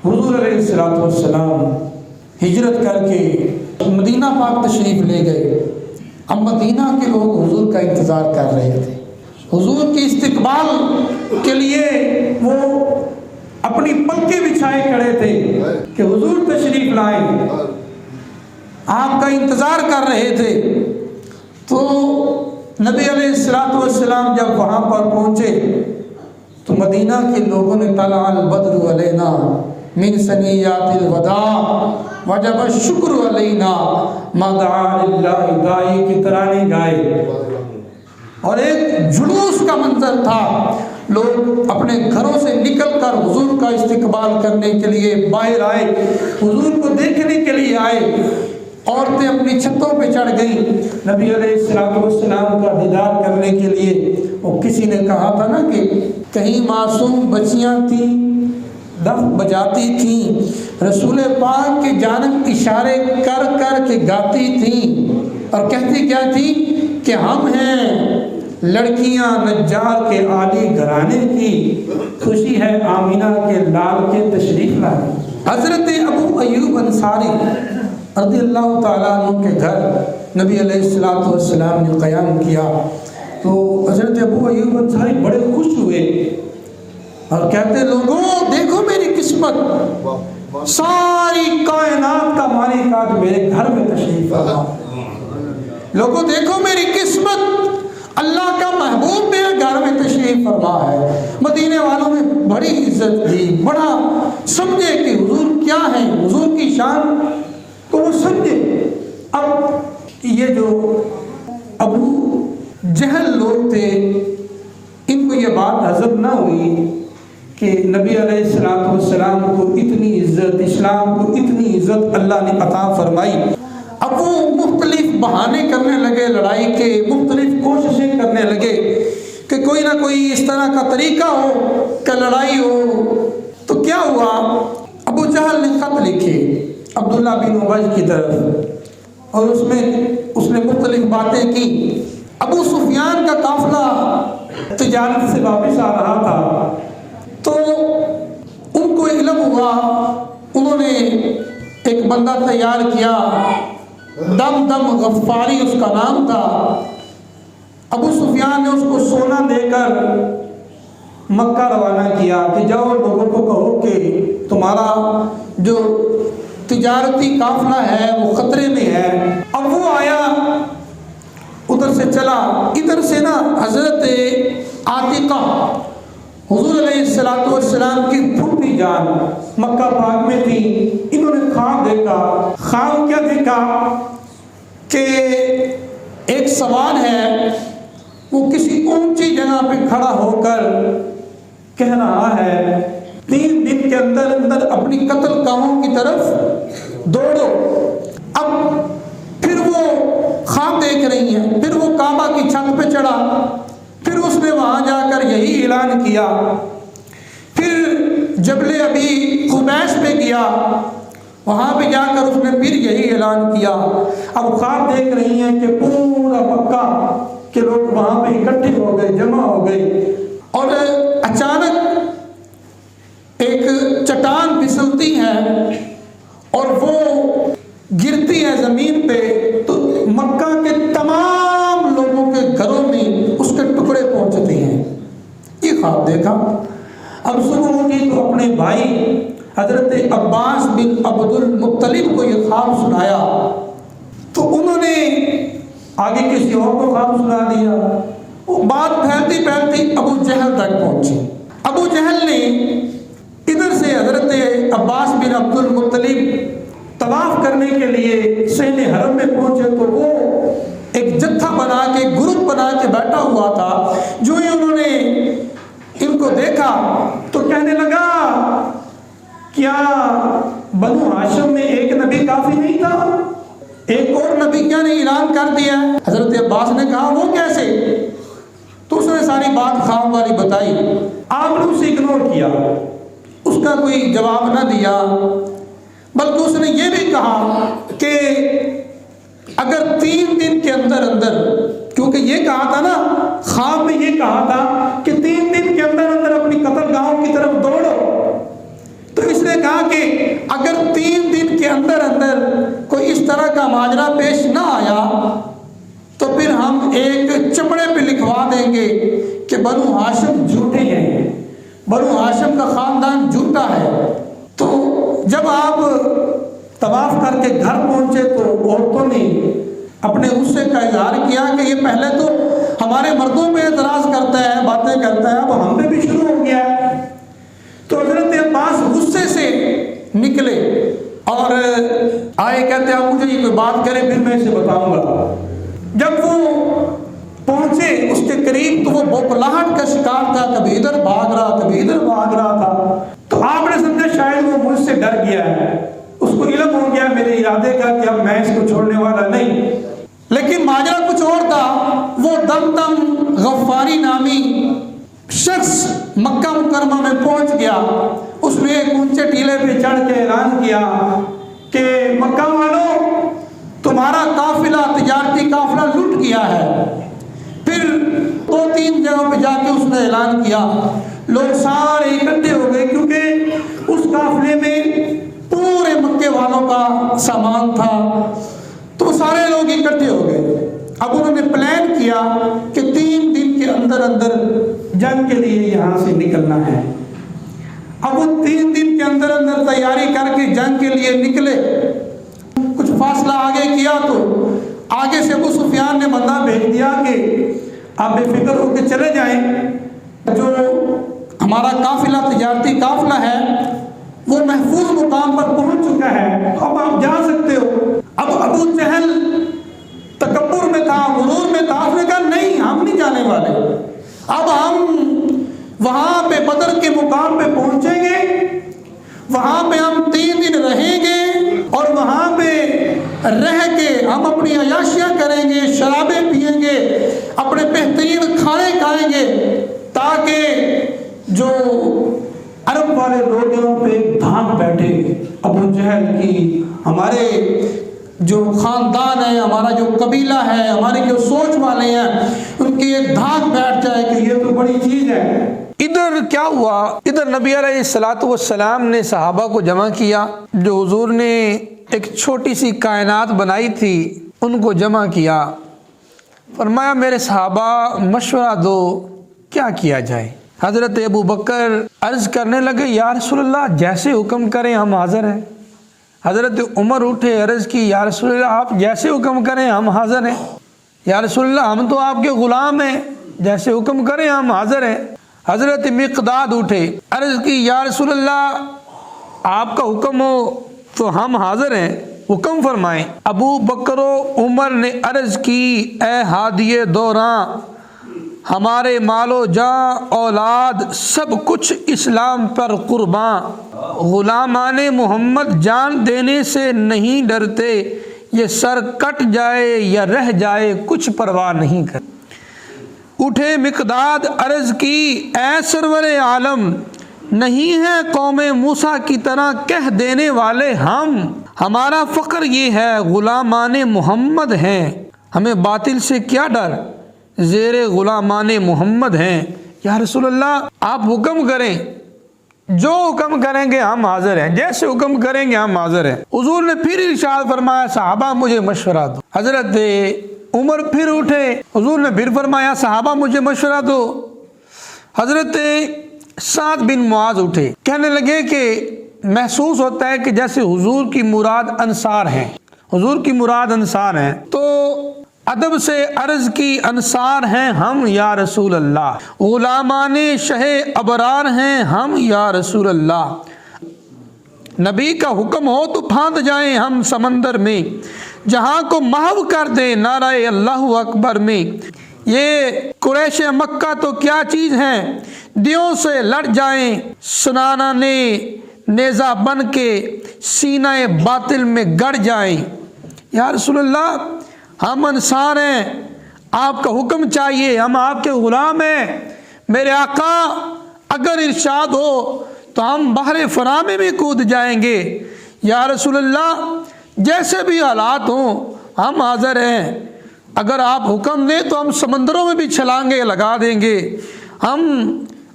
حضور علیہ الصلوۃ والسلام ہجرت کر کے مدینہ پاک تشریف لے گئے۔ اب مدینہ کے لوگ حضور کا انتظار کر رہے تھے، حضور کے استقبال کے لیے وہ اپنی پلکیں بچھائے کھڑے تھے کہ حضور تشریف لائیں، آپ کا انتظار کر رہے تھے۔ تو نبی علیہ الصلوۃ والسلام جب وہاں پر پہنچے تو مدینہ کے لوگوں نے طلع البدر علینا من ثنیات الوداع وجب الشکر علینا ما دعا للہ داعی کی ترانے گائے، اور ایک جلوس کا منظر تھا۔ لوگ اپنے گھروں سے نکل کر حضور کا استقبال کرنے کے لیے باہر آئے، حضور کو دیکھنے کے لیے آئے، عورتیں اپنی چھتوں پہ چڑھ گئیں نبی علیہ الصلوۃ والسلام کا دیدار کرنے کے لیے۔ اور کسی نے کہا تھا نا کہ کہیں معصوم بچیاں تھیں دف بجاتی تھیں، رسول پاک کی جانب اشارے کر کر کے گاتی تھیں، اور کہتی کیا تھی کہ ہم ہیں لڑکیاں نجار کے عالی گھرانے کی، خوشی ہے آمینہ کے لال کے تشریف لائے۔ حضرت ابو ایوب انصاری رضی اللہ تعالیٰ عنہ کے گھر نبی علیہ الصلوۃ والسلام نے قیام کیا تو حضرت ابو ایوب انصاری بڑے خوش ہوئے اور کہتے لوگوں دیکھو میری قسمت، ساری کائنات کا مالک آج میرے گھر میں تشریف لایا۔ لوگوں دیکھو میری قسمت، اللہ کا محبوب میرے گھر میں تشریف فرما ہے۔ مدینے والوں میں بڑی عزت دی، بڑا سمجھے کہ حضور کیا ہے، حضور کی شان کو وہ سمجھے۔ اب یہ جو ابو جہل لوگ تھے ان کو یہ بات ہضم نہ ہوئی کہ نبی علیہ الصلوۃ والسلام کو اتنی عزت، اسلام کو اتنی عزت اللہ نے عطا فرمائی۔ اب وہ مختلف بہانے کرنے لگے لڑائی کے، مختلف کوششیں کرنے لگے کہ کوئی نہ کوئی اس طرح کا طریقہ ہو کہ لڑائی ہو۔ تو کیا ہوا، ابو جہل نے خط لکھے عبداللہ بن ابی کی طرف، اور اس نے مختلف باتیں کی۔ ابو سفیان کا قافلہ تجارت سے واپس آ رہا تھا تو ان کو علم ہوا، انہوں نے ایک بندہ تیار کیا، دم دم غفاری اس کا نام تھا۔ ابو سفیان نے اس کو سونا دے کر مکہ روانہ کیا کہ جاؤ لوگوں کو کہو کہ تمہارا جو تجارتی قافلہ ہے وہ خطرے میں ہے۔ اب وہ آیا، ادھر سے چلا، ادھر سے نا حضرت عاتقہ حضور علیہ الصلوۃ والسلام کی پھوپھی جان مکہ پاک میں تھی، انہوں نے خواب دیکھا۔ خواب کیا دیکھا کہ ایک سوار ہے وہ کسی اونچی جگہ پہ کھڑا ہو کر کہہ رہا ہے 3 دن کے اندر اندر اپنی قتل گاہوں کی طرف دوڑو۔ اب پھر وہ خواب دیکھ رہی ہیں، پھر وہ کعبہ کی چھت پہ چڑھا، پھر اس نے وہاں جا کر یہی اعلان کیا، پھر جبل ابی قبیس پہ گیا، وہاں پہ جا کر اس نے پھر یہی اعلان کیا۔ اب خواب دیکھ رہی ہیں کہ پورا مکہ کے لوگ وہاں پہ اکٹھے ہو گئے، جمع ہو گئے، اور اچانک ایک چٹان پھسلتی ہے اور وہ گرتی ہے زمین پہ، تو مکہ کے تمام لوگوں کے گھروں میں اس کے ٹکڑے پہنچتے ہیں۔ یہ خواب دیکھا۔ اب صبح اٹھی تو اپنے بھائی حضرت عباس بن عبد المطلب کو یہ خواب سنایا، تو انہوں نے آگے کسی اور کو خواب سنا دیا۔ وہ بات پھیلتی پھیلتی ابو جہل تک پہنچی۔ ابو جہل نے ادھر سے حضرت عباس بن عبد المطلب طواف کرنے کے لیے صحن حرم میں پہنچے تو وہ ایک جتھا بنا کے، گروپ بنا کے بیٹھا ہوا تھا۔ جو ہی انہوں نے ان کو دیکھا تو کہنے لگا کیا بنو ہاشم میں ایک نبی کافی نہیں تھا؟ ایک اور نبی کیا نے اعلان کر دیا؟ حضرت عباس نے کہا وہ کیسے؟ تو اس نے ساری بات خواب والی بتائی۔ آپ نے اسے اگنور کیا، اس کا کوئی جواب نہ دیا، بلکہ اس نے یہ بھی کہا کہ اگر 3 دن کے اندر اندر، کیونکہ یہ کہا تھا نا خواب میں، یہ کہا تھا کہ 3 دن کے اندر اندر اپنی قتل گاہوں کی طرف دوڑو، تو اس نے کہا کہ اگر 3 دن کے اندر اندر کوئی اس طرح کا ماجرا پیش نہ آیا تو پھر ہم ایک چمڑے پہ لکھوا دیں گے کہ بنو ہاشم جھوٹے ہیں، بنو ہاشم کا خاندان جھوٹا ہے۔ تو جب آپ طواف کر کے گھر پہنچے تو عورتوں نے اپنے غصے کا اظہار کیا کہ یہ پہلے تو ہمارے مردوں پہ اعتراض کرتا ہے، باتیں کرتا ہے، اب ہم پہ بھی شروع ہو گیا ہے۔ تو حضرت عباس غصے سے نکلے اور آئے، کہتے ہیں مجھے یہ کوئی بات کرے پھر میں اسے بتاؤں گا۔ جب وہ پہنچے اس کے قریب تو وہ بوکھلاہٹ کا شکار تھا، کبھی ادھر بھاگ رہا کبھی ادھر بھاگ رہا تھا۔ تو آپ نے سمجھا شاید وہ مجھ سے ڈر گیا ہے، اس کو علم ہو گیا میرے ارادے کا کہ اب میں اس کو چھوڑنے والا نہیں۔ لیکن ماجرا کچھ اور تھا۔ وہ دمدم غفاری نامی شخص مکہ مکرمہ میں پہنچ گیا، اس نے ایک اونچے ٹیلے پہ چڑھ کے اعلان کیا کہ مکہ والوں تمہارا قافلہ، تجارتی قافلہ لٹ گیا ہے۔ پھر 2-3 جگہوں پہ جا کے اس نے اعلان کیا، لوگ سارے اکٹھے ہو گئے کیونکہ اس قافلے میں پورے مکے والوں کا سامان تھا، تو سارے لوگ اکٹھے ہو گئے۔ اب انہوں نے پلان کیا کہ 3 دن کے اندر اندر جنگ کے لیے یہاں سے نکلنا ہے۔ اب وہ 3 دن کے اندر اندر تیاری کر کے جنگ کے لیے نکلے۔ کچھ فاصلہ آگے کیا تو آگے سے ابو سفیان نے بندہ بھیج دیا کہ آپ بے فکر ہو کے چلے جائیں، جو ہمارا قافلہ تجارتی قافلہ ہے وہ محفوظ مقام پر پہنچ چکا ہے، تو اب آپ جا سکتے ہو۔ اب ابو جہل تکبر میں تھا، غرور میں تھا، اس نے کہا نہیں ہم نہیں جانے والے، اب ہم وہاں پہ بدر کے مقام پہ پہنچیں گے، وہاں پہ ہم 3 دن رہیں گے اور وہاں پہ رہ کے ہم اپنی عیاشیاں کریں گے، شرابیں پیئیں گے، اپنے بہترین کھانے کھائیں گے، تاکہ جو عرب والے لوگوں پہ دھاک بیٹھے، ابو جہل کی، ہمارے جو خاندان ہے، ہمارا جو قبیلہ ہے، ہمارے جو سوچ والے ہیں، ان کی ایک دھاک بیٹھ جائے کہ یہ تو بڑی چیز ہے۔ ادھر کیا ہوا، ادھر نبی علیہ السلام نے صحابہ کو جمع کیا، جو حضور نے ایک چھوٹی سی کائنات بنائی تھی ان کو جمع کیا، فرمایا میرے صحابہ مشورہ دو کیا کیا جائے۔ حضرت ابو بکر عرض کرنے لگے یا رسول اللہ جیسے حکم کریں ہم حاضر ہیں۔ حضرت عمر اٹھے، عرض کی یا رسول اللہ آپ جیسے حکم کریں ہم حاضر ہیں۔ یا رسول اللہ ہم تو آپ کے غلام ہیں، جیسے حکم کریں ہم حاضر ہیں۔ حضرت مقداد اٹھے، عرض کی یا رسول اللہ آپ کا حکم ہو تو ہم حاضر ہیں، حکم فرمائیں۔ ابو بکر و عمر نے عرض کی اے ہادی دوراں، ہمارے مال و جاں اولاد سب کچھ اسلام پر قرباں، غلامان محمد جان دینے سے نہیں ڈرتے، یہ سر کٹ جائے یا رہ جائے کچھ پرواہ نہیں کر۔ اٹھے مقداد، عرض کی اے سرور عالم، نہیں ہے قوم موسیٰ کی طرح کہہ دینے والے ہم، ہمارا فخر یہ ہے غلامان محمد ہیں، ہمیں باطل سے کیا ڈر، زیر غلامان محمد ہیں۔ یا رسول اللہ آپ حکم کریں، جو حکم کریں گے ہم حاضر ہیں، جیسے حکم کریں گے ہم حاضر ہیں۔ حضور نے پھر ارشاد فرمایا صحابہ مجھے مشورہ دو۔ حضرت عمر پھر اٹھے، حضور نے پھر فرمایا صحابہ مجھے مشورہ دو۔ حضرت سعد بن معاذ اٹھے، کہنے لگے کہ محسوس ہوتا ہے کہ جیسے حضور کی مراد انصار ہیں، حضور کی مراد انصار ہیں، تو ادب سے عرض کی انصار ہیں ہم یا رسول اللہ، غلامان شہ ابرار ہیں ہم یا رسول اللہ، نبی کا حکم ہو تو پھاند جائیں ہم سمندر میں، جہاں کو محو کر دیں نعرہ اللہ اکبر میں، یہ قریش مکہ تو کیا چیز ہیں، دیوں سے لڑ جائیں سنانا نے نیزہ بن کے سینہ باطل میں گڑ جائیں۔ یا رسول اللہ ہم انصار ہیں، آپ کا حکم چاہیے، ہم آپ کے غلام ہیں، میرے آقا اگر ارشاد ہو تو ہم بحر فرامے میں کود جائیں گے۔ یا رسول اللہ جیسے بھی حالات ہوں ہم حاضر ہیں، اگر آپ حکم دیں تو ہم سمندروں میں بھی چھلانگے لگا دیں گے، ہم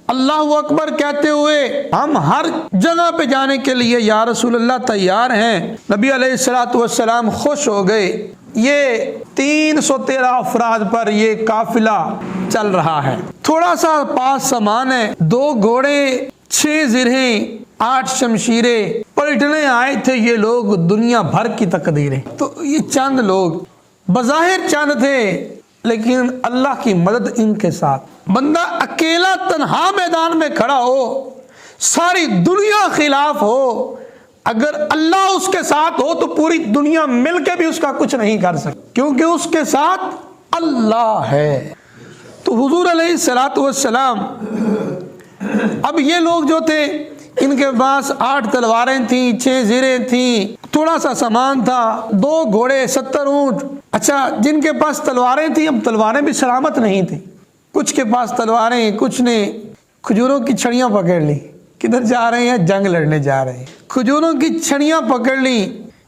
اللہ اکبر کہتے ہوئے ہم ہر جگہ پہ جانے کے لیے یا رسول اللہ تیار ہیں۔ نبی علیہ الصلوۃ والسلام خوش ہو گئے۔ یہ 313 افراد پر یہ قافلہ چل رہا ہے، تھوڑا سا پاس سامان ہے، 2 گھوڑے، 6 زرہیں، 8 شمشیریں، پلٹنے آئے تھے یہ لوگ دنیا بھر کی تقدیریں۔ تو یہ چند لوگ بظاہر چند تھے، لیکن اللہ کی مدد ان کے ساتھ۔ بندہ اکیلا تنہا میدان میں کھڑا ہو، ساری دنیا خلاف ہو، اگر اللہ اس کے ساتھ ہو تو پوری دنیا مل کے بھی اس کا کچھ نہیں کر سکتی، کیونکہ اس کے ساتھ اللہ ہے۔ تو حضور علیہ الصلوۃ والسلام، اب یہ لوگ جو تھے ان کے پاس 8 تلواریں تھیں، 6 زریں تھیں، تھوڑا سا سامان تھا، 2 گھوڑے، 70 اونٹ۔ اچھا، جن کے پاس تلواریں تھیں، اب تلواریں بھی سلامت نہیں تھیں، کچھ کے پاس تلواریں، کچھ نے کھجوروں کی چھڑیاں پکڑ لی، کدھر جا رہے ہیں؟ جنگ لڑنے جا رہے ہیں، کھجوروں کی چھڑیاں پکڑ لی۔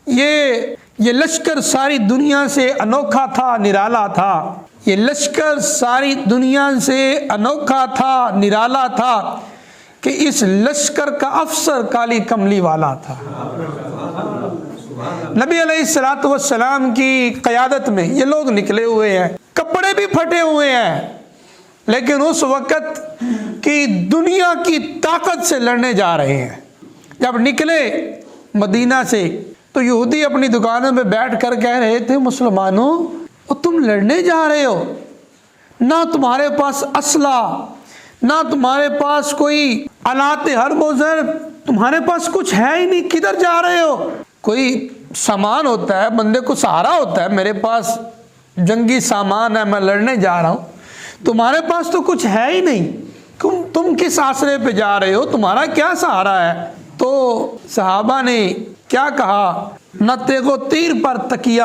یہ لشکر ساری دنیا سے انوکھا تھا، نرالا تھا، یہ لشکر ساری دنیا سے انوکھا تھا، نرالا تھا کہ اس لشکر کا افسر کالی کملی والا تھا۔ نبی علیہ الصلوۃ والسلام کی قیادت میں یہ لوگ نکلے ہوئے ہیں، کپڑے بھی پھٹے ہوئے ہیں، لیکن اس وقت کی دنیا کی طاقت سے لڑنے جا رہے ہیں۔ جب نکلے مدینہ سے تو یہودی اپنی دکانوں میں بیٹھ کر کہہ رہے تھے، مسلمانوں تم لڑنے جا رہے ہو، نہ تمہارے پاس اسلحہ، نہ تمہارے پاس کوئی آلات حرب و ضرب، تمہارے پاس کچھ ہے ہی نہیں، کدھر جا رہے ہو؟ کوئی سامان ہوتا ہے، بندے کو سہارا ہوتا ہے، میرے پاس جنگی سامان ہے، میں لڑنے جا رہا ہوں، تمہارے پاس تو کچھ ہے ہی نہیں، تم کس آسرے پہ جا رہے ہو؟ تمہارا کیا سہارا ہے؟ تو صحابہ نے کیا کہا؟ نہ تیغ و تیر پر تکیہ،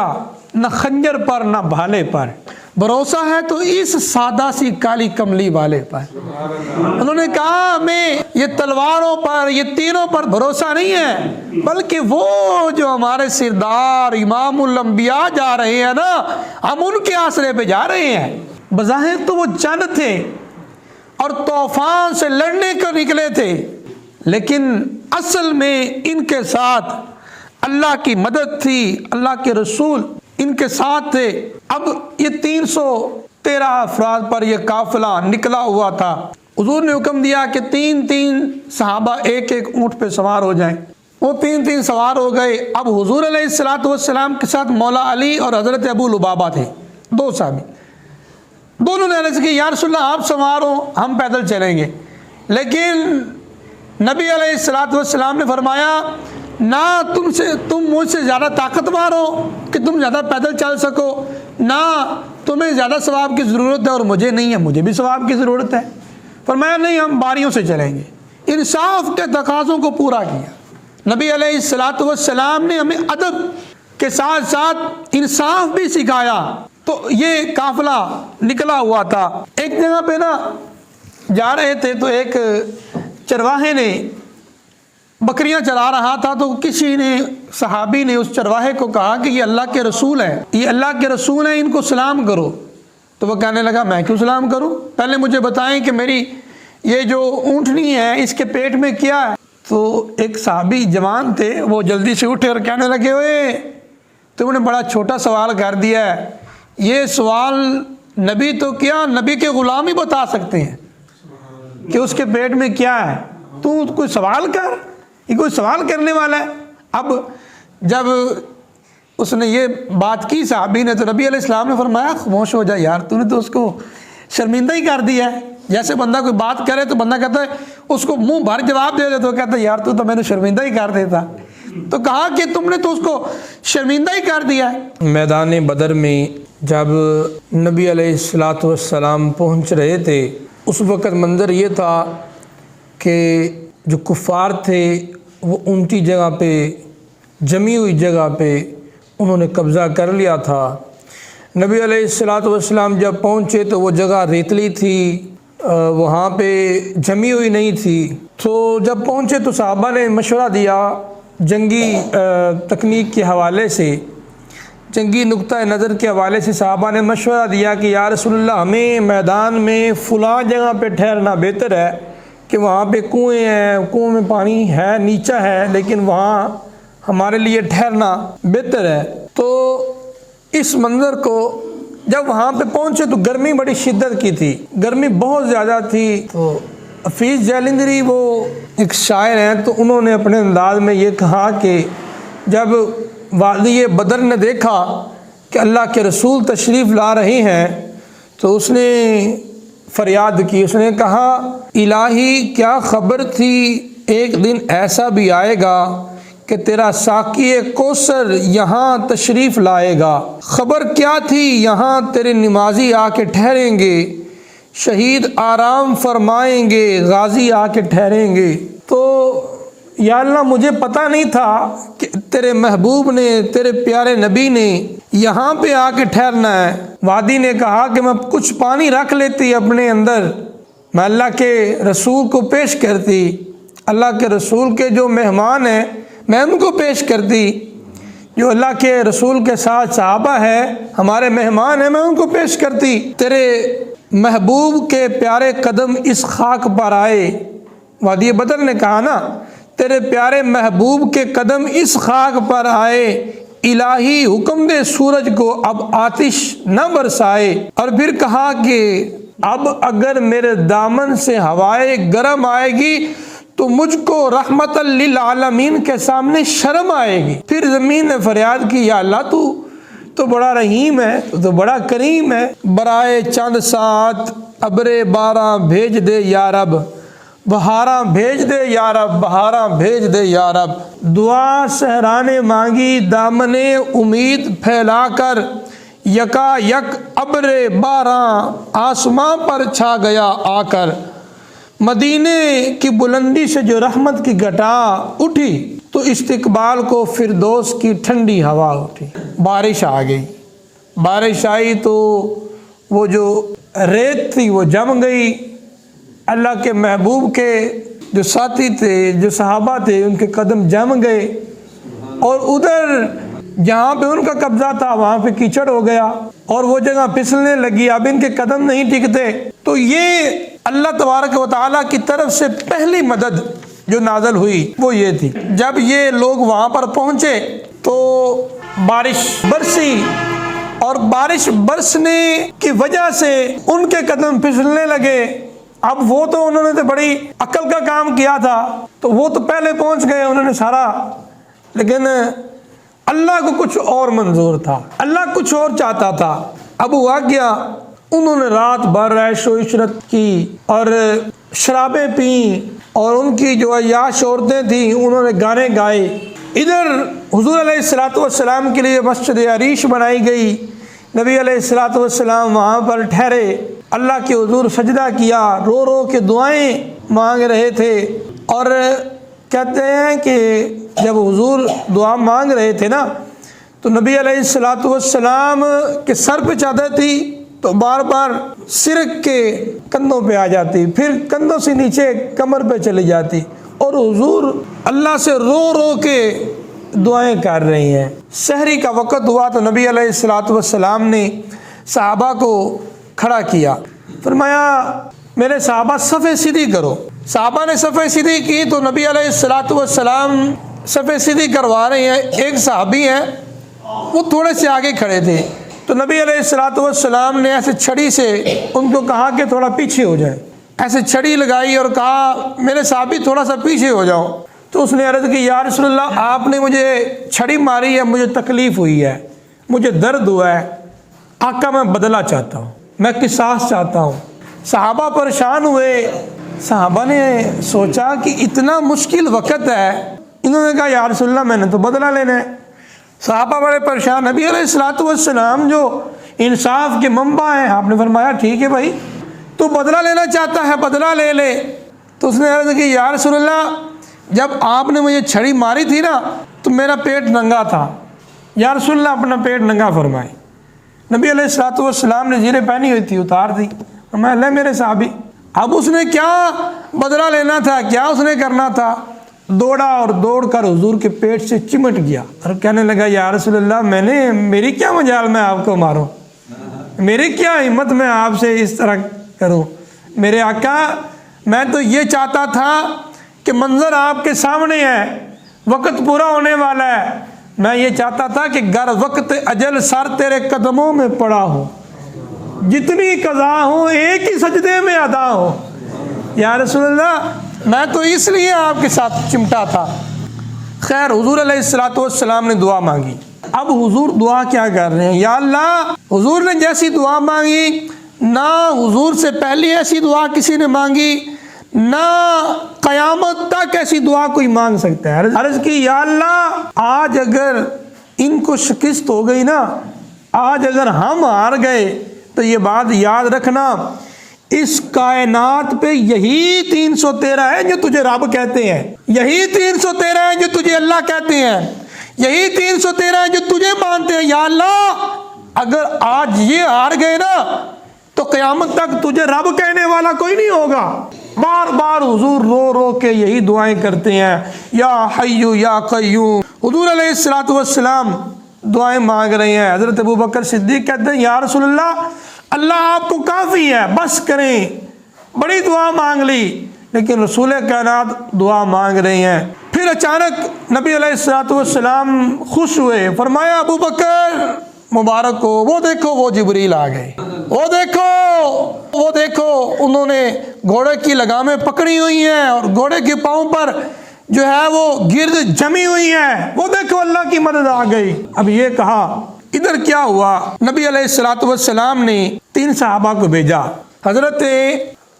نہ خنجر پر، نہ بھالے پر، بھروسہ ہے تو اس سادہ سی کالی کملی والے پر۔ انہوں نے کہا ہمیں یہ تلواروں پر، یہ تیروں پر بھروسہ نہیں ہے، بلکہ وہ جو ہمارے سردار امام الانبیاء جا رہے ہیں نا، ہم ان کے آسرے پہ جا رہے ہیں۔ بظاہر تو وہ چند تھے اور طوفان سے لڑنے کو نکلے تھے، لیکن اصل میں ان کے ساتھ اللہ کی مدد تھی، اللہ کے رسول ان کے ساتھ تھے۔ اب یہ 313 افراد پر یہ قافلہ نکلا ہوا تھا۔ حضور نے حکم دیا کہ 3 صحابہ ایک اونٹ پہ سوار ہو جائیں۔ وہ 3 سوار ہو گئے۔ اب حضور علیہ الصلوۃ والسلام کے ساتھ مولا علی اور حضرت ابو لبابہ تھے، 2 صحابی۔ دونوں نے عرض کی، یا رسول اللہ آپ سوار ہو، ہم پیدل چلیں گے۔ لیکن نبی علیہ الصلوۃ والسلام نے فرمایا، نہ تم مجھ سے زیادہ طاقتور ہو کہ تم زیادہ پیدل چل سکو، نہ تمہیں زیادہ ثواب کی ضرورت ہے اور مجھے نہیں ہے، مجھے بھی ثواب کی ضرورت ہے۔ فرمایا نہیں، ہم باریوں سے چلیں گے۔ انصاف کے تقاضوں کو پورا کیا۔ نبی علیہ الصلوۃ والسلام نے ہمیں ادب کے ساتھ ساتھ انصاف بھی سکھایا۔ تو یہ قافلہ نکلا ہوا تھا۔ ایک جگہ پہ نا جا رہے تھے تو ایک چرواہے نے بکریاں چلا رہا تھا، تو کسی نے صحابی نے اس چرواہے کو کہا کہ یہ اللہ کے رسول ہیں، یہ اللہ کے رسول ہیں، ان کو سلام کرو۔ تو وہ کہنے لگا میں کیوں سلام کروں؟ پہلے مجھے بتائیں کہ میری یہ جو اونٹنی ہے اس کے پیٹ میں کیا ہے؟ تو ایک صحابی جوان تھے، وہ جلدی سے اٹھے اور کہنے لگے، اوئے تم نے بڑا چھوٹا سوال کر دیا ہے، یہ سوال نبی تو کیا، نبی کے غلام ہی بتا سکتے ہیں کہ اس کے پیٹ میں کیا ہے، تو کوئی سوال کر، یہ کوئی سوال کرنے والا ہے؟ اب جب اس نے یہ بات کی صحابی نے، تو نبی علیہ السلام نے فرمایا خاموش ہو جا یار، تو نے تو اس کو شرمندہ ہی کر دیا ہے۔ جیسے بندہ کوئی بات کرے تو بندہ کہتا ہے، اس کو منہ بھر جواب دے دے تو کہتا ہے یار تو میں نے شرمندہ ہی کر دیتا۔ تو کہا کہ تم نے تو اس کو شرمندہ ہی کر دیا ہے۔ میدان بدر میں جب نبی علیہ الصلوۃ والسلام پہنچ رہے تھے، اس وقت منظر یہ تھا کہ جو کفار تھے وہ اونچی جگہ پہ، جمی ہوئی جگہ پہ انہوں نے قبضہ کر لیا تھا۔ نبی علیہ الصلوۃ والسلام جب پہنچے تو وہ جگہ ریتلی تھی، وہاں پہ جمی ہوئی نہیں تھی۔ تو جب پہنچے تو صحابہ نے مشورہ دیا جنگی تکنیک کے حوالے سے، جنگی نقطہ نظر کے حوالے سے صحابہ نے مشورہ دیا کہ یا رسول اللہ ہمیں میدان میں فلاں جگہ پہ ٹھہرنا بہتر ہے، کہ وہاں پہ کنویں ہیں، کنویں میں پانی ہے، نیچا ہے، لیکن وہاں ہمارے لیے ٹھہرنا بہتر ہے۔ تو اس منظر کو جب وہاں پہ پہنچے تو گرمی بڑی شدت کی تھی، گرمی بہت زیادہ تھی۔ تو حفیظ جالندھری وہ ایک شاعر ہیں، تو انہوں نے اپنے انداز میں یہ کہا کہ جب وادی بدر نے دیکھا کہ اللہ کے رسول تشریف لا رہے ہیں تو اس نے فریاد کی، اس نے کہا الہی کیا خبر تھی ایک دن ایسا بھی آئے گا کہ تیرا ساقی کوثر یہاں تشریف لائے گا، خبر کیا تھی یہاں تیرے نمازی آ کے ٹھہریں گے، شہید آرام فرمائیں گے، غازی آ کے ٹھہریں گے۔ تو یا اللہ مجھے پتہ نہیں تھا کہ تیرے محبوب نے، تیرے پیارے نبی نے یہاں پہ آ کے ٹھہرنا ہے۔ وادی نے کہا کہ میں کچھ پانی رکھ لیتی اپنے اندر، میں اللہ کے رسول کو پیش کرتی، اللہ کے رسول کے جو مہمان ہیں میں ان کو پیش کرتی، جو اللہ کے رسول کے ساتھ صحابہ ہے ہمارے مہمان ہیں میں ان کو پیش کرتی۔ تیرے محبوب کے پیارے قدم اس خاک پر آئے، وادی بدر نے کہا نا، تیرے پیارے محبوب کے قدم اس خاک پر آئے، الہی حکم دے سورج کو اب آتش نہ برسائے۔ اور پھر کہا کہ اب اگر میرے دامن سے ہوائے گرم آئے گی تو مجھ کو رحمت للعالمین کے سامنے شرم آئے گی۔ پھر زمین نے فریاد کی یا اللہ تو بڑا رحیم ہے، تو بڑا کریم ہے، برائے چند ساتھ ابر باراں بھیج دے یا رب، بہاراں بھیج دے یا رب، بہاراں بھیج دے یا رب۔ دعا صحرا نے مانگی دامن امید پھیلا کر، یکا یک ابر باراں آسماں پر چھا گیا آ کر، مدینے کی بلندی سے جو رحمت کی گھٹا اٹھی تو استقبال کو فردوس کی ٹھنڈی ہوا اٹھی۔ بارش آ گئی، بارش آئی تو وہ جو ریت تھی وہ جم گئی، اللہ کے محبوب کے جو ساتھی تھے، جو صحابہ تھے، ان کے قدم جم گئے، اور ادھر جہاں پہ ان کا قبضہ تھا وہاں پہ کیچڑ ہو گیا اور وہ جگہ پھسلنے لگی، اب ان کے قدم نہیں ٹکتے۔ تو یہ اللہ تبارک و تعالیٰ کی طرف سے پہلی مدد جو نازل ہوئی وہ یہ تھی۔ جب یہ لوگ وہاں پر پہنچے تو بارش برسی، اور بارش برسنے کی وجہ سے ان کے قدم پھسلنے لگے۔ اب وہ تو انہوں نے تو بڑی عقل کا کام کیا تھا، تو وہ تو پہلے پہنچ گئے انہوں نے سارا، لیکن اللہ کو کچھ اور منظور تھا، اللہ کچھ اور چاہتا تھا۔ اب ہوا کیا، انہوں نے رات بھر عیش و عشرت کی اور شرابیں پیں، اور ان کی جو عیاش عورتیں تھیں انہوں نے گانے گائے۔ ادھر حضور علیہ الصلوۃ والسلام کے لیے مسجد عریش بنائی گئی، نبی علیہ الصلوۃ والسلام وہاں پر ٹھہرے، اللہ کے حضور سجدہ کیا، رو رو کے دعائیں مانگ رہے تھے۔ اور کہتے ہیں کہ جب حضور دعا مانگ رہے تھے نا تو نبی علیہ الصلوۃ والسلام کے سر پہ چادر تھی تو بار بار سرک کے کندھوں پہ آ جاتی، پھر کندھوں سے نیچے کمر پہ چلی جاتی، اور حضور اللہ سے رو رو کے دعائیں کر رہی ہیں۔ سحری کا وقت ہوا تو نبی علیہ الصلوۃ والسلام نے صحابہ کو کھڑا کیا، فرمایا میرے صحابہ صفیں سیدھی کرو۔ صحابہ نے صفیں سیدھی کی تو نبی علیہ الصلوۃ والسلام صفیں سیدھی کروا رہے ہیں۔ ایک صحابی ہیں وہ تھوڑے سے آگے کھڑے تھے، تو نبی علیہ الصلوۃ والسلام نے ایسے چھڑی سے ان کو کہا کہ تھوڑا پیچھے ہو جائے، ایسے چھڑی لگائی اور کہا میرے صحابی تھوڑا سا پیچھے ہو جاؤ۔ تو اس نے عرض کی یا رسول اللہ آپ نے مجھے چھڑی ماری ہے، مجھے تکلیف ہوئی ہے، مجھے درد ہوا ہے، آقا میں بدلہ چاہتا ہوں، میں قصاص چاہتا ہوں۔ صحابہ پریشان ہوئے، صحابہ نے سوچا کہ اتنا مشکل وقت ہے، انہوں نے کہا یا رسول اللہ میں نے تو بدلہ لینا ہے۔ صحابہ بڑے پریشان، نبی علیہ الصلوۃ والسلام جو انصاف کے منبع ہیں، آپ نے فرمایا ٹھیک ہے بھائی تو بدلہ لینا چاہتا ہے بدلہ لے لے۔ تو اس نے عرض کی یا رسول اللہ جب آپ نے مجھے چھڑی ماری تھی نا تو میرا پیٹ ننگا تھا، یا رسول اللہ اپنا پیٹ ننگا فرمائے۔ نبی علیہ الصلوۃ والسلام نے زیریں پہنی ہوئی تھی اتار دی، فرمایا لے میرے صحابی۔ اب اس نے کیا بدلہ لینا تھا، کیا اس نے کرنا تھا، دوڑا اور دوڑ کر حضور کے پیٹ سے چمٹ گیا اور کہنے لگا یا رسول اللہ میری کیا مجال میں آپ کو ماروں، میری کیا ہمت میں آپ سے اس طرح کروں، میرے آقا میں تو یہ چاہتا تھا کہ منظر آپ کے سامنے ہے، وقت پورا ہونے والا ہے، میں یہ چاہتا تھا کہ گر وقت اجل سر تیرے قدموں میں پڑا ہو، جتنی قضا ہو ایک ہی سجدے میں ادا ہو۔ یا رسول اللہ میں تو اس لیے آپ کے ساتھ چمٹا تھا۔ خیر حضور علیہ السلام نے دعا مانگی۔ اب حضور دعا کیا کر رہے ہیں؟ یا اللہ، حضور نے جیسی دعا مانگی نہ حضور سے پہلے ایسی دعا کسی نے مانگی، نہ قیامت تک ایسی دعا کوئی مانگ سکتا ہے۔ عرض کی یا اللہ آج اگر ان کو شکست ہو گئی نا، آج اگر ہم ہار گئے تو یہ بات یاد رکھنا، اس کائنات پہ یہی 313 ہے جو تجھے رب کہتے ہیں، یہی 313 ہے جو تجھے اللہ کہتے ہیں، یہی 313 ہے جو تجھے مانتے ہیں۔ یا اللہ اگر آج یہ ہار گئے نا تو قیامت تک تجھے رب کہنے والا کوئی نہیں ہوگا۔ بار بار حضور رو رو کے یہی دعائیں کرتے ہیں، یا حیو یا قیوم۔ حضور علیہ السلام دعائیں مانگ رہے ہیں۔ حضرت ابوبکر صدیق کہتے ہیں یا رسول اللہ، اللہ آپ کو کافی ہے، بس کریں، بڑی دعا مانگ لی، لیکن رسول کائنات دعا مانگ رہے ہیں۔ پھر اچانک نبی علیہ السلام خوش ہوئے، فرمایا ابوبکر مبارک ہو، وہ دیکھو وہ جبریل آ گئے، وہ دیکھو انہوں نے گھوڑے کی لگامیں پکڑی ہوئی ہیں اور گھوڑے کے پاؤں پر جو ہے وہ گرد جمی ہوئی ہے، وہ دیکھو اللہ کی مدد آ گئی۔ اب یہ کہا ادھر کیا ہوا؟ نبی علیہ السلام نے 3 صحابہ کو بھیجا، حضرت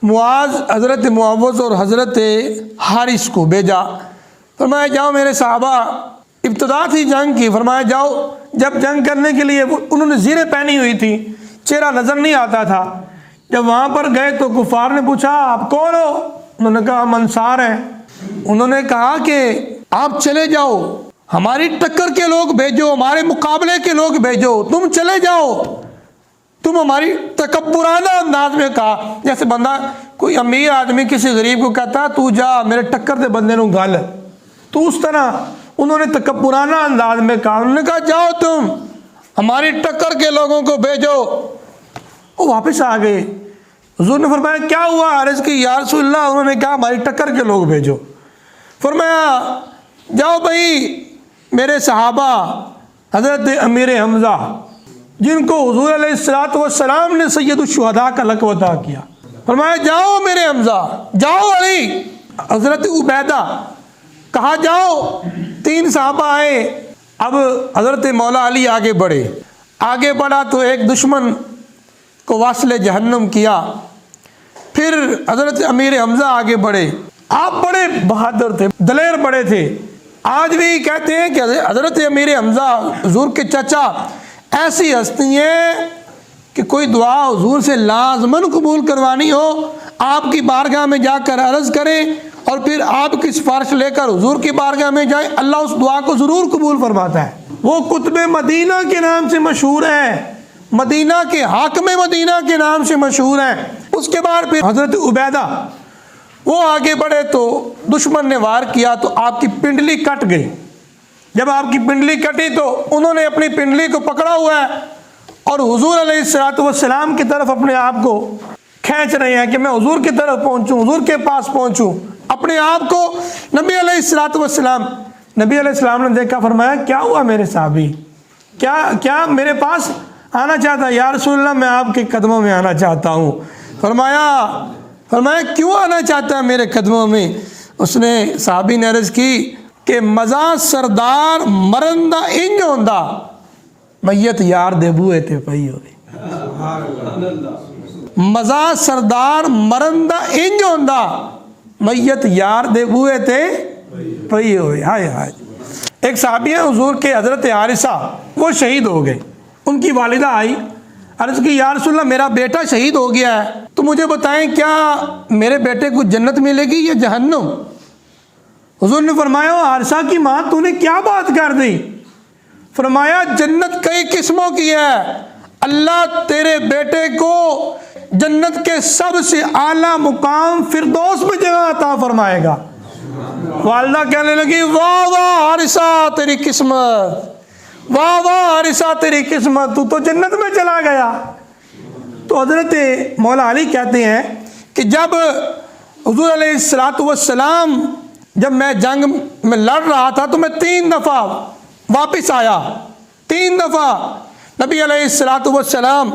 معاذ، حضرت معوذ اور حضرت حارث کو بھیجا۔ فرمایا جاؤ میرے صحابہ، ابتدا تھی جنگ کی، فرمایا جاؤ۔ جب جنگ کرنے کے لیے انہوں نے زیریں پہنی ہوئی تھی، چہرہ نظر نہیں آتا تھا۔ جب وہاں پر گئے تو کفار نے پوچھا آپ کون ہو؟ انہوں نے کہا ہم انصار ہیں۔ انہوں نے کہا کہ آپ چلے جاؤ، ہماری ٹکر کے لوگ بھیجو، ہمارے مقابلے کے لوگ بھیجو، تم چلے جاؤ۔ تم ہماری تکبرانہ انداز میں کہا، جیسے بندہ کوئی امیر آدمی کسی غریب کو کہتا تو جا میرے ٹکر دے بندے نو گل، تو اس طرح انہوں نے تکبرانہ انداز میں کہا۔ انہوں نے کہا جاؤ تم ہماری ٹکر کے لوگوں کو بھیجو۔ وہ واپس آ گئے۔ حضور نے فرمایا کیا ہوا؟ عرض کی یا رسول اللہ، انہوں نے کہا ہماری ٹکر کے لوگ بھیجو۔ فرمایا جاؤ بھائی میرے صحابہ، حضرت امیر حمزہ جن کو حضور علیہ السلام نے سید الشہداء کا لقب عطا کیا، فرمایا جاؤ میرے حمزہ، جاؤ علی، حضرت عبیدہ، کہا جاؤ۔ 3 صحابہ آئے۔ اب حضرت مولا علی آگے بڑھا تو ایک دشمن کو واصل جہنم کیا۔ پھر حضرت امیر حمزہ آگے بڑھے۔ آپ بڑے بہادر تھے، دلیر بڑے تھے۔ آج بھی کہتے ہیں کہ حضرت امیر حمزہ حضور کے چچا ایسی ہستی ہیں کہ کوئی دعا حضور سے لازماً قبول کروانی ہو، آپ کی بارگاہ میں جا کر عرض کریں اور پھر آپ کی سفارش لے کر حضور کی بارگاہ میں جائیں، اللہ اس دعا کو ضرور قبول فرماتا ہے۔ وہ قطب مدینہ کے نام سے مشہور ہیں، مدینہ کے حاکم مدینہ کے نام سے مشہور ہیں۔ اس کے بعد پھر حضرت عبیدہ وہ آگے بڑھے تو دشمن نے وار کیا تو آپ کی پنڈلی کٹ گئی۔ جب آپ کی پنڈلی کٹی تو انہوں نے اپنی پنڈلی کو پکڑا ہوا ہے اور حضور علیہ السلام کی طرف اپنے آپ کو کھینچ رہے ہیں کہ میں حضور کی طرف پہنچوں، حضور کے پاس پہنچوں، اپنے آپ کو نبی علیہ السلام نے دیکھا، فرمایا کیا ہوا میرے صحابی، کیا میرے پاس آنا چاہتا ہے؟ یا رسول اللہ میں آپ کے قدموں میں آنا چاہتا ہوں۔ فرمایا کیوں آنا چاہتا ہے میرے قدموں میں؟ اس نے صحابی نے عرض کی کہ مزا سردار مرندہ انج ہوندا میت یار دے بوئے تے پئی ہوئے۔ مزا سردار مرندہ انج ہوندا میت یار دے بوئے تے پئی ہوئے۔ ہائے ہائے۔ ایک صحابی ہیں حضور کے حضرت حارثہ، وہ شہید ہو گئے۔ ان کی والدہ آئی، عرض کی یا رسول اللہ میرا بیٹا شہید ہو گیا ہے، تو مجھے بتائیں کیا میرے بیٹے کو جنت ملے گی یا جہنم؟ حضور نے فرمایا حارثہ کی ماں تو نے کیا بات کر دی؟ فرمایا جنت کئی قسموں کی ہے، اللہ تیرے بیٹے کو جنت کے سب سے اعلیٰ مقام فردوس میں جگہ عطا فرمائے گا۔ والدہ کہنے لگی واہ واہ حارثہ تیری قسمت، واہ واہ حارثہ تیری قسمت، تو جنت میں چلا گیا۔ تو حضرت مولا علی کہتے ہیں کہ جب حضور علیہ الصلوۃ والسلام جب میں جنگ میں لڑ رہا تھا تو میں 3 دفعہ واپس آیا، 3 دفعہ نبی علیہ الصلوۃ والسلام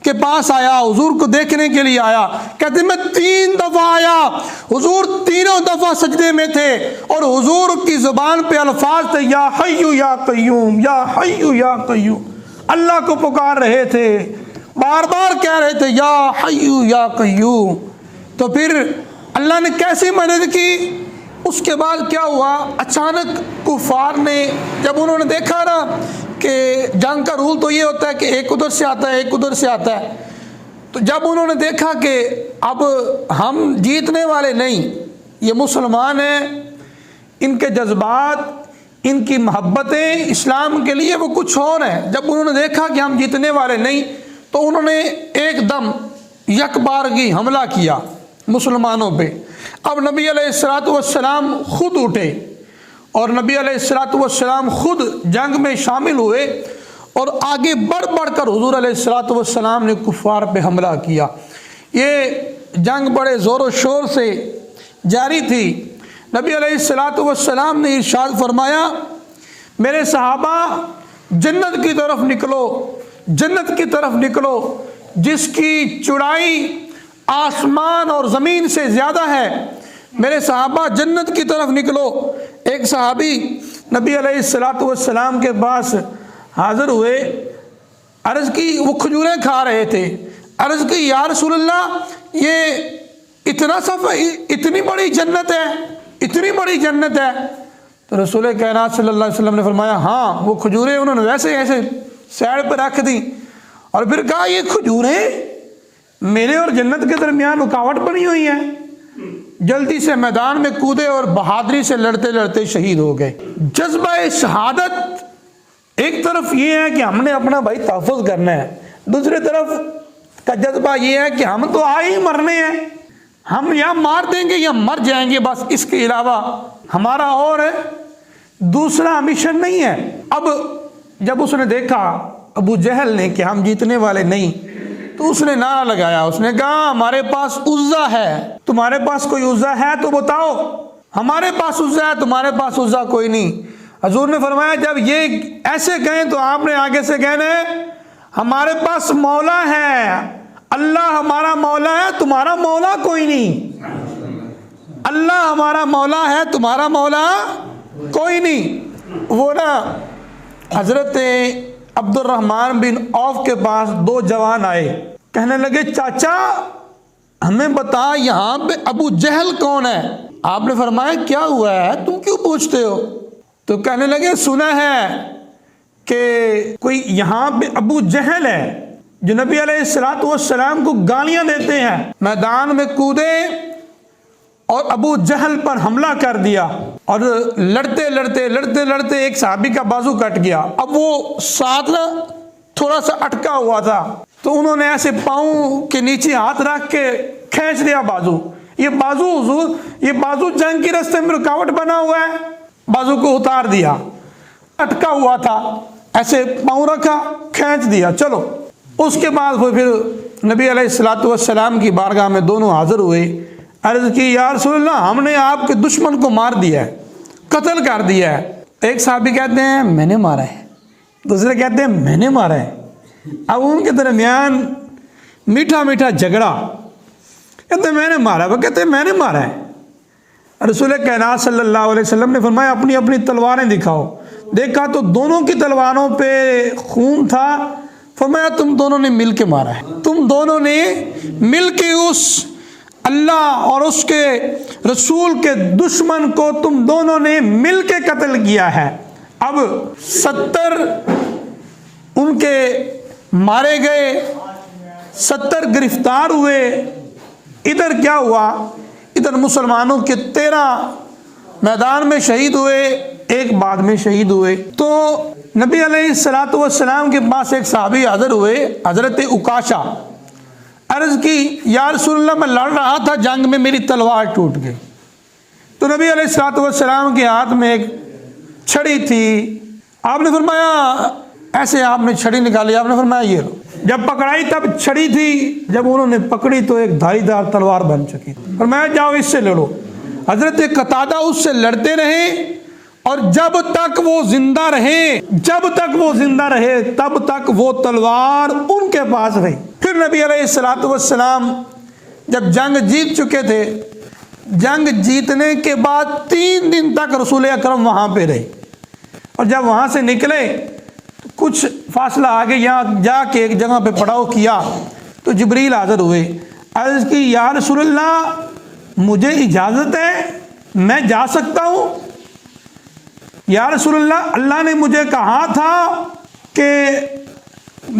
کے پاس آیا، حضور کو دیکھنے کے لیے آیا۔ کہتے میں 3 دفعہ آیا، حضور تینوں دفعہ سجدے میں تھے اور حضور کی زبان پہ الفاظ تھے یا حی یا قیوم، یا حی یا قیوم، اللہ کو پکار رہے تھے، بار بار کہہ رہے تھے یا حی یا قیوم۔ تو پھر اللہ نے کیسی مدد کی؟ اس کے بعد کیا ہوا، اچانک کفار نے جب انہوں نے دیکھا نا کہ جنگ کا رول تو یہ ہوتا ہے کہ ایک ادھر سے آتا ہے ایک ادھر سے آتا ہے، تو جب انہوں نے دیکھا کہ اب ہم جیتنے والے نہیں، یہ مسلمان ہیں، ان کے جذبات، ان کی محبتیں اسلام کے لیے وہ کچھ اور ہیں، جب انہوں نے دیکھا کہ ہم جیتنے والے نہیں تو انہوں نے ایک دم یک بارگی حملہ کیا مسلمانوں پہ۔ اب نبی علیہ الصلوۃ والسلام خود اٹھے اور نبی علیہ الصلوۃ والسلام خود جنگ میں شامل ہوئے اور آگے بڑھ بڑھ کر حضور علیہ الصلوۃ والسلام نے کفار پہ حملہ کیا۔ یہ جنگ بڑے زور و شور سے جاری تھی۔ نبی علیہ الصلوۃ والسلام نے ارشاد فرمایا میرے صحابہ جنت کی طرف نکلو، جنت کی طرف نکلو جس کی چوڑائی آسمان اور زمین سے زیادہ ہے، میرے صحابہ جنت کی طرف نکلو۔ ایک صحابی نبی علیہ الصلوۃ والسلام کے پاس حاضر ہوئے، عرض کی، وہ کھجوریں کھا رہے تھے، عرض کی یا رسول اللہ یہ اتنا اتنی بڑی جنت ہے، اتنی بڑی جنت ہے؟ تو رسول کائنات صلی اللہ علیہ وسلم نے فرمایا ہاں، وہ کھجوریں انہوں نے ویسے ایسے سائڈ پہ رکھ دی اور پھر کہا یہ کھجوریں میرے اور جنت کے درمیان رکاوٹ بنی ہوئی ہیں۔ جلدی سے میدان میں کودے اور بہادری سے لڑتے لڑتے شہید ہو گئے۔ جذبہ شہادت ایک طرف یہ ہے کہ ہم نے اپنا بھائی تحفظ کرنا ہے، دوسری طرف کا جذبہ یہ ہے کہ ہم تو آئے ہی مرنے ہیں، ہم یا مار دیں گے یا مر جائیں گے، بس اس کے علاوہ ہمارا اور دوسرا مشن نہیں ہے۔ اب جب اس نے دیکھا ابو جہل نے کہ ہم جیتنے والے نہیں تو اس نے نعرہ لگایا، اس نے کہا ہمارے پاس عزا ہے، تمہارے پاس کوئی عزا ہے تو بتاؤ، ہمارے پاس عزا ہے، تمہارے پاس عزا کوئی نہیں۔ حضور نے فرمایا جب یہ ایسے کہیں تو آپ نے آگے سے کہنا ہے ہمارے پاس مولا ہے، اللہ ہمارا مولا ہے، تمہارا مولا کوئی نہیں، اللہ ہمارا مولا ہے، تمہارا مولا کوئی نہیں۔ وہ نا حضرت عبد الرحمن بن عوف کے پاس 2 جوان آئے، کہنے لگے چاچا ہمیں بتا یہاں پہ ابو جہل کون ہے؟ آپ نے فرمایا کیا ہوا ہے، تم کیوں پوچھتے ہو؟ تو کہنے لگے سنا ہے کہ کوئی یہاں پہ ابو جہل ہے جو نبی علیہ الصلوۃ والسلام کو گالیاں دیتے ہیں، میدان میں کودے اور ابو جہل پر حملہ کر دیا اور لڑتے لڑتے لڑتے لڑتے ایک صحابی کا بازو کٹ گیا۔ اب وہ ساتھ نا تھوڑا سا اٹکا ہوا تھا تو انہوں نے ایسے پاؤں کے نیچے ہاتھ رکھ کے کھینچ دیا بازو۔ یہ بازو حضور، یہ بازو جنگ کی راستے میں رکاوٹ بنا ہوا ہے، بازو کو اتار دیا، اٹکا ہوا تھا، ایسے پاؤں رکھا کھینچ دیا، چلو۔ اس کے بعد وہ پھر نبی علیہ الصلوۃ والسلام کی بارگاہ میں دونوں حاضر ہوئے، عرض کی یا رسول اللہ ہم نے آپ کے دشمن کو مار دیا ہے، قتل کر دیا ہے۔ ایک صحابی کہتے ہیں میں نے مارا ہے، دوسرے کہتے ہیں میں نے مارا ہے۔ اب ان کے درمیان میٹھا میٹھا جھگڑا، کہتے ہیں میں نے مارا، وہ کہتے ہیں میں نے مارا ہے۔ رسول کائنات صلی اللہ علیہ وسلم نے فرمایا اپنی اپنی تلواریں دکھاؤ۔ دیکھا تو دونوں کی تلواروں پہ خون تھا، فرمایا تم دونوں نے مل کے مارا ہے، تم دونوں نے مل کے اس اللہ اور اس کے رسول کے دشمن کو تم دونوں نے مل کے قتل کیا ہے۔ اب 70 ان کے مارے گئے، 70 گرفتار ہوئے۔ ادھر کیا ہوا، ادھر مسلمانوں کے 13 میدان میں شہید ہوئے، ایک بعد میں شہید ہوئے۔ تو نبی علیہ الصلوۃ والسلام کے پاس ایک صحابی حاضر ہوئے، حضرت عکاشہ، عرض کی یا رسول اللہ میں لڑ رہا تھا جنگ میں، میری تلوار ٹوٹ گئی۔ تو نبی علیہ الصلوۃ والسلام کے ہاتھ میں ایک چھڑی تھی، آپ نے فرمایا ایسے آپ نے چھڑی نکالی، آپ نے فرمایا یہ لو۔ جب پکڑائی تب چھڑی تھی، جب انہوں نے پکڑی تو ایک دھاری دار تلوار بن چکی تھی، فرمایا جاؤ اس سے لڑو۔ حضرت قتادہ اس سے لڑتے رہے اور جب تک وہ زندہ رہے تب تک وہ تلوار ان کے پاس رہی۔ پھر نبی علیہ الصلوۃ والسلام جب جنگ جیت چکے تھے، جنگ جیتنے کے بعد 3 دن تک رسول اکرم وہاں پہ رہے، اور جب وہاں سے نکلے تو کچھ فاصلہ آگے یہاں جا کے ایک جگہ پہ پڑاؤ کیا تو جبریل حاضر ہوئے، عرض کی یا رسول اللہ مجھے اجازت ہے، میں جا سکتا ہوں؟ یا رسول اللہ، اللہ نے مجھے کہا تھا کہ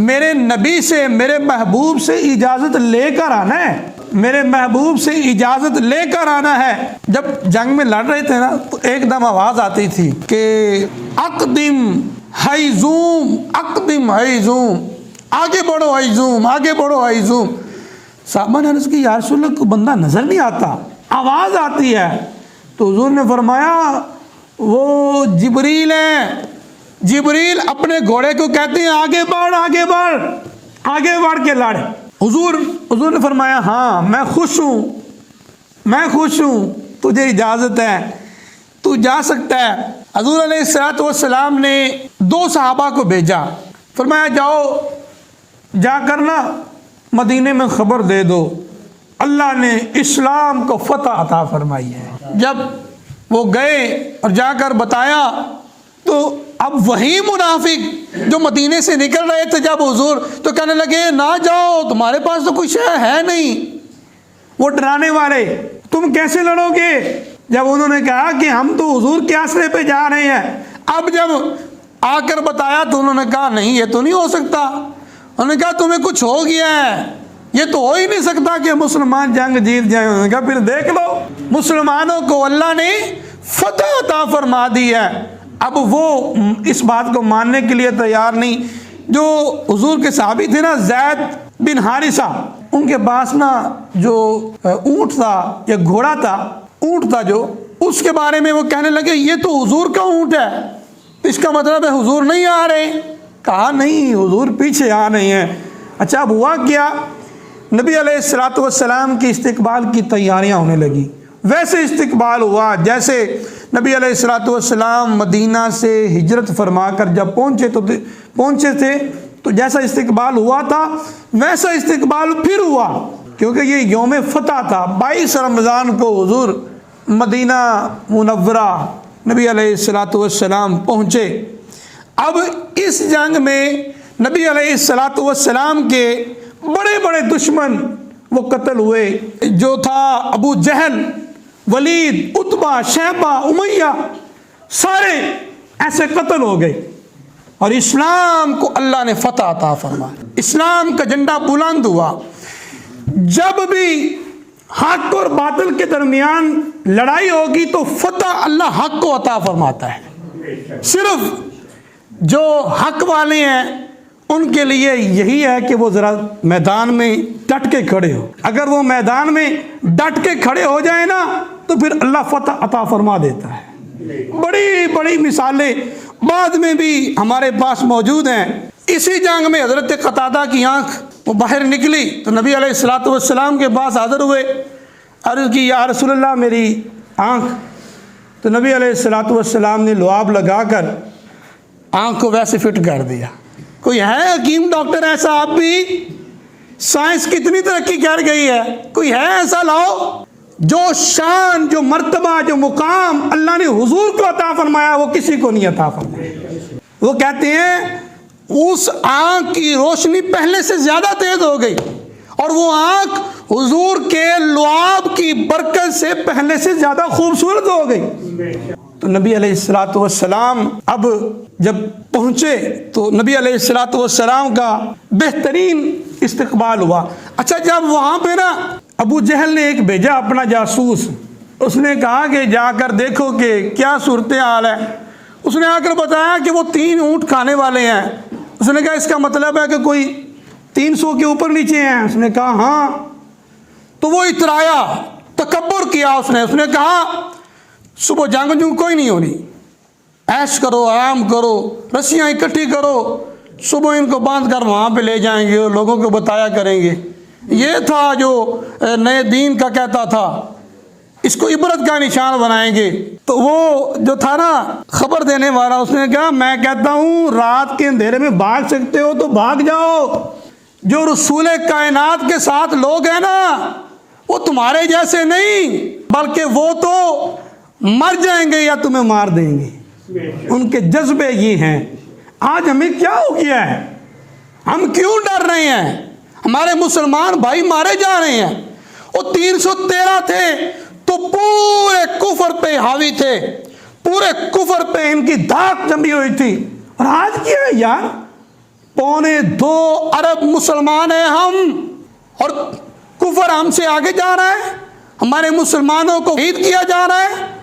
میرے نبی سے، میرے محبوب سے اجازت لے کر آنا ہے، میرے محبوب سے اجازت لے کر آنا ہے۔ جب جنگ میں لڑ رہے تھے نا تو ایک دم آواز آتی تھی کہ اقدم حیزوم، اقدم حیزوم، آگے بڑھو حیزوم، آگے بڑھو حیزوم۔ صحابہ نے عرض کی یا رسول اللہ کو بندہ نظر نہیں آتا، آواز آتی ہے، تو حضور نے فرمایا وہ جبریل ہیں، جبریل اپنے گھوڑے کو کہتے ہیں آگے بڑھ، آگے بڑھ، آگے بڑھ کے لڑ۔ حضور نے فرمایا ہاں میں خوش ہوں، تجھے اجازت ہے، تو جا سکتا ہے۔ حضور علیہ الصلوۃ والسلام نے 2 صحابہ کو بھیجا، فرمایا جاؤ جا کر نا مدینے میں خبر دے دو اللہ نے اسلام کو فتح عطا فرمائی ہے۔ جب وہ گئے اور جا کر بتایا تو اب وہی منافق جو مدینے سے نکل رہے تھے جب حضور، تو کہنے لگے نہ جاؤ، تمہارے پاس تو کوئی شے ہے نہیں، وہ ڈرانے والے، تم کیسے لڑو گے؟ جب انہوں نے کہا کہ ہم تو حضور کے آسرے پہ جا رہے ہیں، اب جب آ کر بتایا تو انہوں نے کہا نہیں یہ تو نہیں ہو سکتا، انہوں نے کہا تمہیں کچھ ہو گیا ہے، یہ تو ہو ہی نہیں سکتا کہ مسلمان جنگ جیت جائیں۔ انہوں نے کہا پھر دیکھ لو، مسلمانوں کو اللہ نے فتح عطا فرما دی ہے۔ اب وہ اس بات کو ماننے کے لیے تیار نہیں۔ جو حضور کے صحابی تھے نا زید بن حارثہ، ان کے پاس نا جو اونٹ تھا یا گھوڑا تھا، اونٹ تھا جو، اس کے بارے میں وہ کہنے لگے یہ تو حضور کا اونٹ ہے، اس کا مطلب ہے حضور نہیں آ رہے۔ کہا نہیں حضور پیچھے آ رہے ہیں۔ اچھا اب ہوا کیا، نبی علیہ الصلوۃ والسلام کی استقبال کی تیاریاں ہونے لگی۔ ویسے استقبال ہوا جیسے نبی علیہ الصلوۃ والسلام مدینہ سے ہجرت فرما کر جب پہنچے تھے تو جیسا استقبال ہوا تھا ویسا استقبال پھر ہوا، کیونکہ یہ یوم فتح تھا۔ 22 رمضان کو حضور مدینہ منورہ نبی علیہ الصلوۃ والسلام پہنچے۔ اب اس جنگ میں نبی علیہ الصلوۃ والسلام کے بڑے بڑے دشمن وہ قتل ہوئے، جو تھا ابو جہل، ولید، عتبہ، شیبہ، امیہ، سارے ایسے قتل ہو گئے، اور اسلام کو اللہ نے فتح عطا فرمایا، اسلام کا جھنڈا بلند ہوا۔ جب بھی حق اور باطل کے درمیان لڑائی ہوگی تو فتح اللہ حق کو عطا فرماتا ہے۔ صرف جو حق والے ہیں ان کے لیے یہی ہے کہ وہ ذرا میدان میں ڈٹ کے کھڑے ہو، اگر وہ میدان میں ڈٹ کے کھڑے ہو جائیں نا تو پھر اللہ فتح عطا فرما دیتا ہے۔ بڑی بڑی مثالیں بعد میں بھی ہمارے پاس موجود ہیں۔ اسی جنگ میں حضرت قتادہ کی آنکھ وہ باہر نکلی تو نبی علیہ الصلوۃ والسلام کے پاس حاضر ہوئے، عرض کی یا رسول اللہ میری آنکھ، تو نبی علیہ الصلوۃ والسلام نے لعاب لگا کر آنکھ کو ویسے فٹ کر دیا۔ کوئی ہے حکیم ڈاکٹر ایسا؟ آپ بھی سائنس کتنی ترقی کر گئی ہے، کوئی ہے ایسا؟ لاؤ جو شان، جو مرتبہ، جو مقام اللہ نے حضور کو عطا فرمایا وہ کسی کو نہیں عطا فرمایا۔ وہ کہتے ہیں اس آنکھ کی روشنی پہلے سے زیادہ تیز ہو گئی، اور وہ آنکھ حضور کے لعاب کی برکت سے پہلے سے زیادہ خوبصورت ہو گئی۔ تو نبی علیہ الصلوۃ والسلام اب جب پہنچے تو نبی علیہ الصلوۃ والسلام کا بہترین استقبال ہوا۔ اچھا جب وہاں پہ نا ابو جہل نے ایک بھیجا اپنا جاسوس، اس نے کہا کہ جا کر دیکھو کہ کیا صورتحال ہے۔ اس نے آ کر بتایا کہ وہ 3 اونٹ کھانے والے ہیں۔ اس نے کہا اس کا مطلب ہے کہ کوئی 300 کے اوپر نیچے ہیں؟ اس نے کہا ہاں۔ تو وہ اترایا، تکبر کیا، اس نے کہا صبح جنگ کوئی نہیں ہونی، عیش کرو، آرام کرو، رسیاں اکٹھی کرو، صبح ان کو باندھ کر وہاں پہ لے جائیں گے اور لوگوں کو بتایا کریں گے۔ یہ تھا جو نئے دین کا کہتا تھا، اس کو عبرت کا نشان بنائیں گے۔ تو وہ جو تھا نا خبر دینے والا، اس نے کہا میں کہتا ہوں رات کے اندھیرے میں بھاگ سکتے ہو تو بھاگ جاؤ، جو رسول کائنات کے ساتھ لوگ ہیں نا وہ تمہارے جیسے نہیں، بلکہ وہ تو مر جائیں گے یا تمہیں مار دیں گے، ان کے جذبے یہ ہیں۔ آج ہمیں کیا ہو گیا ہے؟ ہم کیوں ڈر رہے ہیں؟ ہمارے مسلمان بھائی مارے جا رہے ہیں۔ وہ 313 تھے تو پورے کفر پہ حاوی تھے، پورے کفر پہ ان کی دھاک جمی ہوئی تھی، اور آج کیا ہے یار؟ 2.25 ارب مسلمان ہیں ہم، اور کفر ہم سے آگے جا رہا ہے، ہمارے مسلمانوں کو شہید کیا جا رہا ہے۔